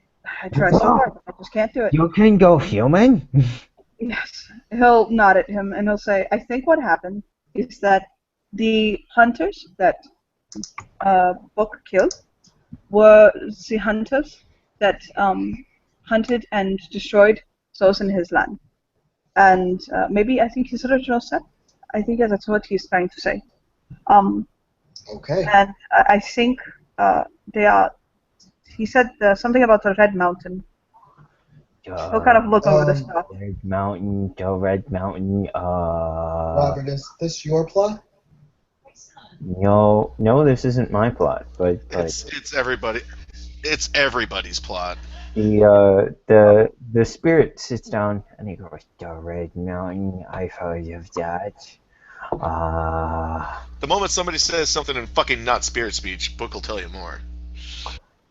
try so hard, but I just can't do it. You can go human? Yes. He'll nod at him and he'll say, I think what happened is that the hunters that Book killed were the hunters that hunted and destroyed those in his land. And maybe I think his original set. I think that's what he's trying to say. Okay. And I think they are. He said something about the Red Mountain. He'll kind of look over the stuff. Red Mountain, the Red Mountain. Robert, is this your plot? No, this isn't my plot, but it's everybody. It's everybody's plot. The spirit sits down and he goes, the Red Mountain. I've heard of that. The moment somebody says something in fucking not spirit speech, Book will tell you more.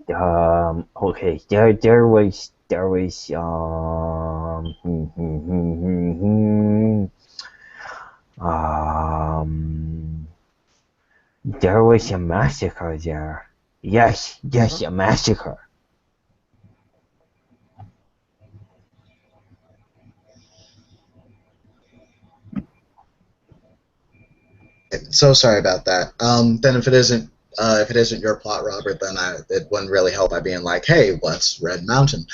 Okay, there was there was a massacre there. Yes, a massacre. So sorry about that. Then if it isn't your plot, Robert, then it wouldn't really help by being like, hey, what's Red Mountain?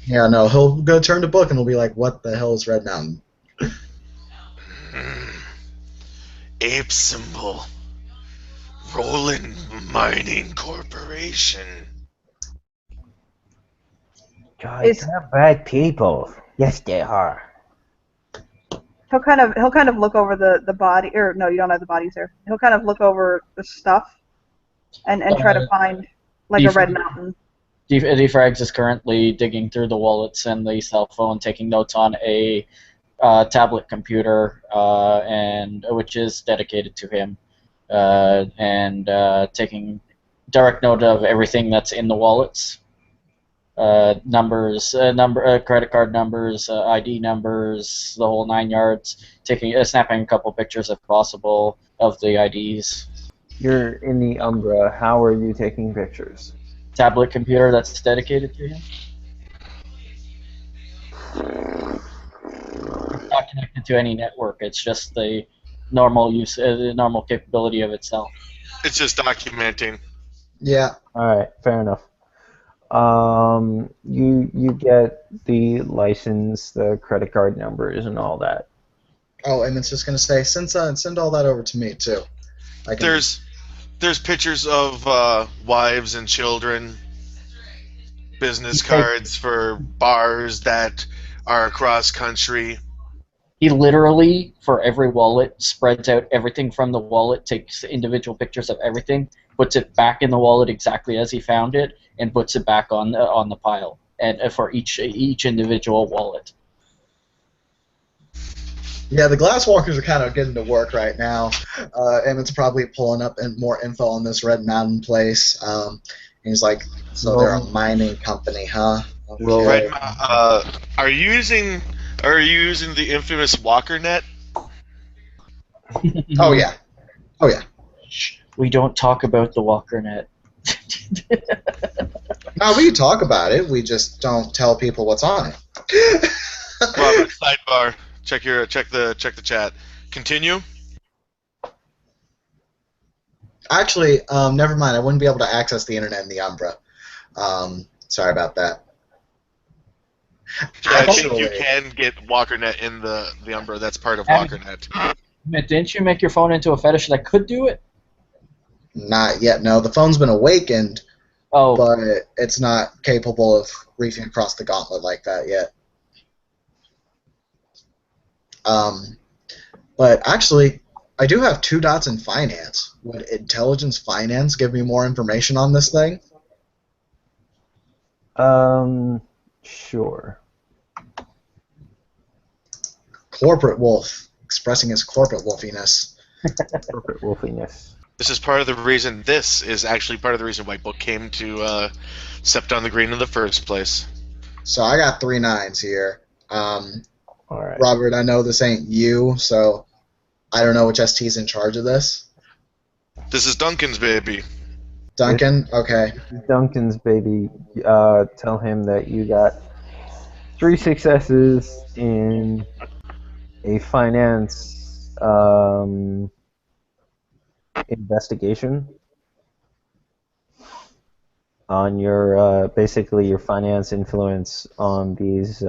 Yeah, no, he'll go turn to Book and he'll be like, what the hell is Red Mountain? Ape symbol. Roland Mining Corporation. God, they're bad people. Yes, they are. He'll kind of look over the body, or no, you don't have the bodies there. He'll kind of look over the stuff and try to find like a Red Mountain. Defrags is currently digging through the wallets and the cell phone, taking notes on a tablet computer, and which is dedicated to him, and taking direct note of everything that's in the wallets. Numbers, credit card numbers, ID numbers, the whole 9 yards. Snapping a couple pictures if possible of the IDs. You're in the Umbra. How are you taking pictures? Tablet computer that's dedicated to him. It's not connected to any network. It's just the normal use, the normal capability of itself. It's just documenting. Yeah. All right, fair enough. You get the license, the credit card numbers, and all that. Oh, and it's just gonna say send all that over to me too. There's pictures of wives and children, business cards for bars that are across country. He literally, for every wallet, spreads out everything from the wallet, takes individual pictures of everything, puts it back in the wallet exactly as he found it, and puts it back on the pile, and for each individual wallet. Yeah, the Glasswalkers are kind of getting to work right now. Emmett's probably pulling up more info on this Red Mountain place. And he's like, so they're a mining company, huh? Okay. Red, are you using the infamous Walker net? Oh yeah. Oh yeah. We don't talk about the Walker net. No, we can talk about it. We just don't tell people what's on it. Robert, sidebar. Check the chat. Continue. Actually, never mind. I wouldn't be able to access the internet in the Umbra. Sorry about that. I think you can get WalkerNet in the Umbra. That's part of WalkerNet. Didn't you make your phone into a fetish that could do it? Not yet. No, the phone's been awakened, but it's not capable of reaching across the gauntlet like that yet. But actually, I do have 2 dots in finance. Would intelligence finance give me more information on this thing? Sure. Corporate wolf, expressing his corporate wolfiness. Corporate wolfiness. This is part of the reason. This is actually part of the reason why Book came to Sept on the Green in the first place. So I got 3 9s here. All right. Robert, I know this ain't you, so I don't know which ST's in charge of this. This is Duncan's baby. Duncan? Okay. Duncan's baby. Tell him that you got 3 successes in a finance investigation on your basically your finance influence on these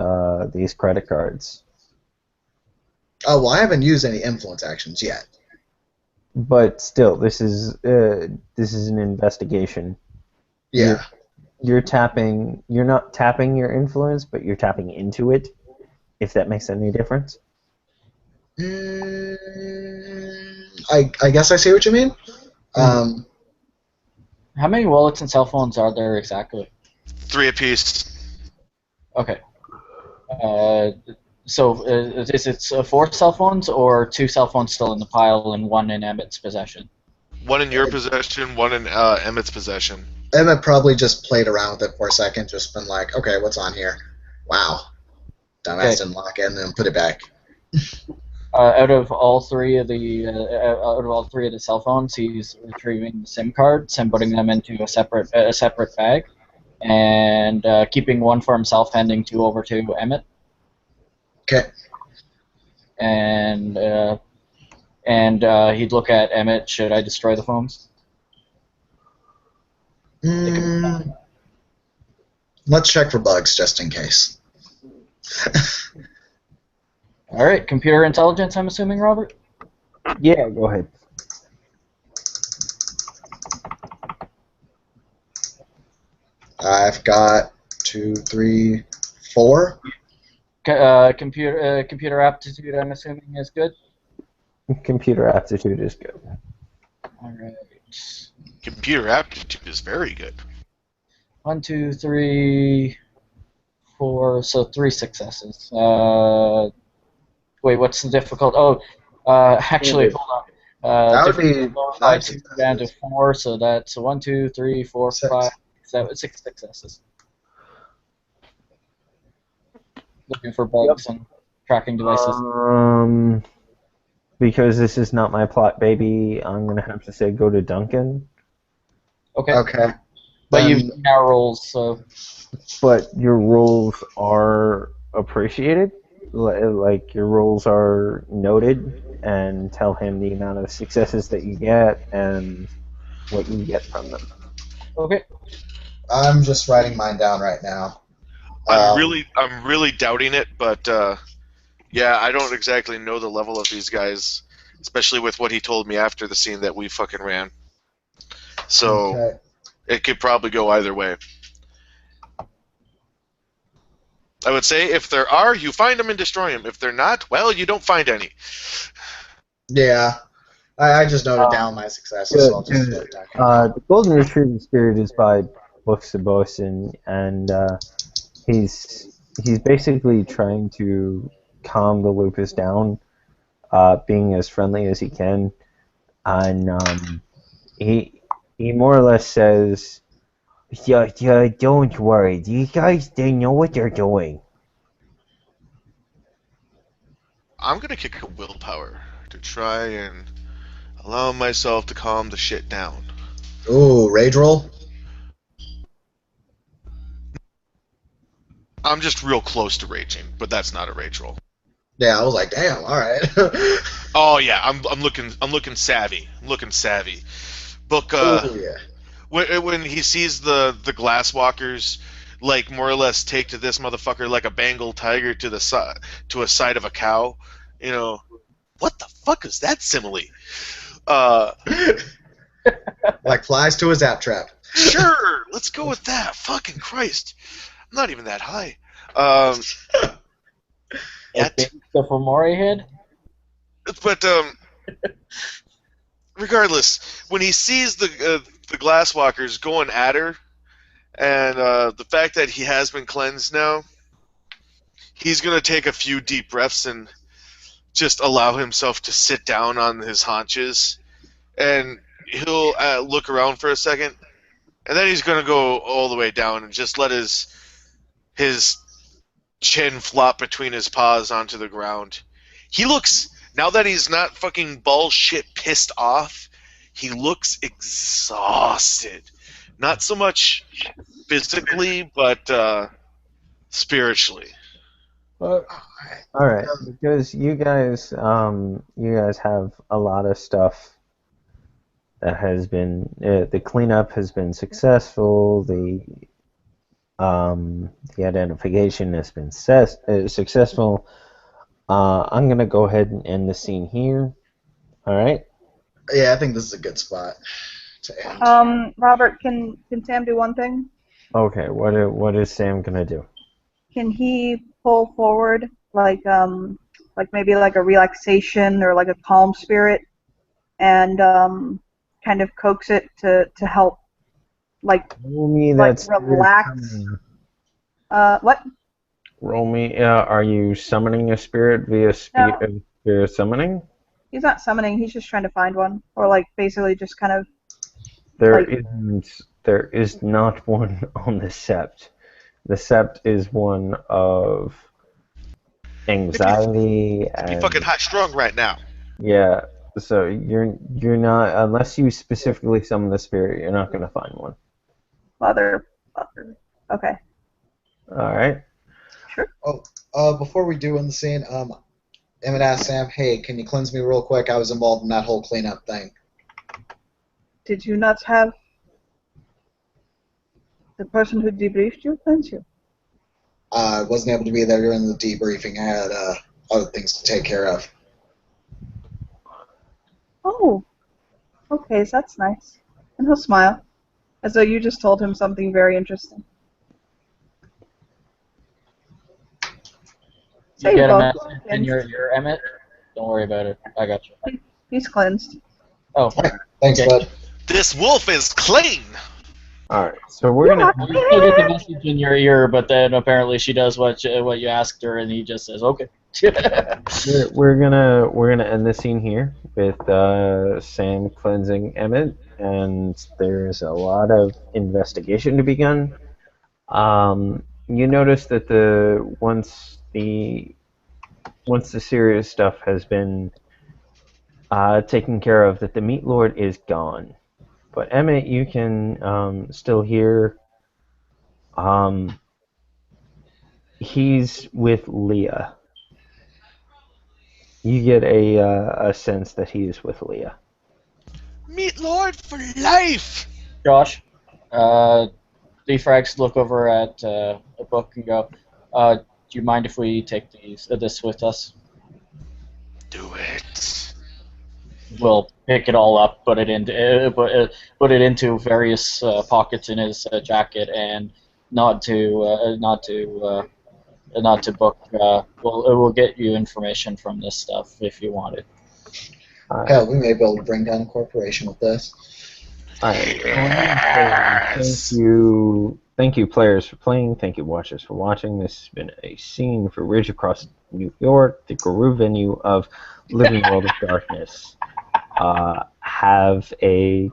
credit cards. Oh, well, I haven't used any influence actions yet. But still, this is an investigation. Yeah. You're not tapping your influence, but you're tapping into it, if that makes any difference. I guess I see what you mean. How many wallets and cell phones are there exactly? 3 apiece. Okay. So is it 4 cell phones or 2 cell phones still in the pile and 1 in Emmett's possession? 1 in your possession, 1 in Emmett's possession. Emmett probably just played around with it for a second, just been like, okay, what's on here? Wow. Dumbass didn't lock it and then put it back. Out of all 3 of the cell phones, he's retrieving the SIM cards and putting them into a separate bag, and keeping 1 for himself, handing 2 over to Emmett. Okay. And he'd look at Emmett. Should I destroy the phones? Let's check for bugs just in case. All right, computer intelligence, I'm assuming, Robert? Yeah, go ahead. I've got 2, 3, 4. Computer aptitude, I'm assuming, is good? Computer aptitude is good. All right. Computer aptitude is very good. 1, 2, 3, 4, so 3 successes. Wait, what's the difficult? Oh, actually, hold on. That would be 5 down to 4, so that's 1, 2, 3, 4, 5, 6 successes. Looking for bugs and tracking devices. Because this is not my plot, baby, I'm gonna have to say go to Duncan. Okay. Okay. But you've seen our rolls, so. But your rolls are appreciated. Like your rolls are noted, and tell him the amount of successes that you get and what you get from them. Okay. I'm just writing mine down right now. I'm really doubting it, but yeah, I don't exactly know the level of these guys, especially with what he told me after the scene that we fucking ran. So it could probably go either way. I would say if there are, you find them and destroy them. If they're not, well, you don't find any. Yeah. I just noted down my successes, so I'll just note down. The Golden Retriever Spirit is by Buxabosin, and he's basically trying to calm the Lupus down, being as friendly as he can, and he more or less says, yeah, don't worry, these guys, they know what they're doing. I'm gonna kick a willpower to try and allow myself to calm the shit down. Ooh, rage roll? I'm just real close to raging, but that's not a rage roll. Yeah, I was like, damn, alright. Oh yeah, I'm looking savvy. I'm looking savvy. Book Oh yeah. when he sees the glasswalkers like more or less take to this motherfucker like a Bengal tiger to the side of a cow, you know, what the fuck is that simile? Like flies to a zap trap. Sure, let's go with that. Fucking Christ. I'm not even that high. Yet. The Fomori head? But regardless, when he sees the glasswalkers going at her, and the fact that he has been cleansed now, he's gonna take a few deep breaths and just allow himself to sit down on his haunches, and he'll look around for a second, and then he's gonna go all the way down and just let his chin flop between his paws onto the ground. He looks, now that he's not fucking bullshit pissed off, he looks exhausted. Not so much physically, but spiritually. All right, because you guys have a lot of stuff that has been the cleanup has been successful. The identification has been successful. I'm gonna go ahead and end the scene here. All right. Yeah, I think this is a good spot to end. Robert, can Sam do one thing? Okay. What is Sam gonna do? Can he pull forward like maybe like a relaxation or like a calm spirit, and kind of coax it to help Roll me that relax. What? Roll me. Are you summoning a spirit via via summoning? He's not summoning. He's just trying to find one, or like basically just kind of. There is not one on the sept. The sept is one of anxiety and. You're fucking hot strong right now. Yeah. So you're not, unless you specifically summon the spirit, you're not gonna find one. Mother. Okay. All right. Sure. Oh, before we do end the scene, Emmett asked Sam, "Hey, can you cleanse me real quick? I was involved in that whole cleanup thing." Did you not have the person who debriefed you cleanse you? I wasn't able to be there during the debriefing. I had other things to take care of. Oh. Okay, so that's nice. And he'll smile, as though you just told him something very interesting. You get a message in your Emmett? Don't worry about it. I got you. He's cleansed. Oh. Thanks, bud. This wolf is clean! Alright, so we're gonna... You still get the message in your ear, but then apparently she does what you asked her, and he just says, okay. we're gonna end the scene here with Sam cleansing Emmett, and there's a lot of investigation to be done. You notice that once the serious stuff has been taken care of, that the Meat Lord is gone. But Emmett, you can still hear. He's with Leah. You get a sense that he is with Leah. Meat Lord for life! Josh, D-Frags look over at a book and go, do you mind if we take this with us? Do it. We'll pick it all up, put it into various pockets in his jacket, and not to book. We'll get you information from this stuff if you want it. Hell, we may be able to bring down a corporation with this. Yes. Thank you, players, for playing. Thank you, watchers, for watching. This has been a scene for Ridge Across New York, the Guru venue of Living World of Darkness. Have a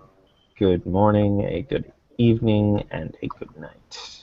good morning, a good evening, and a good night.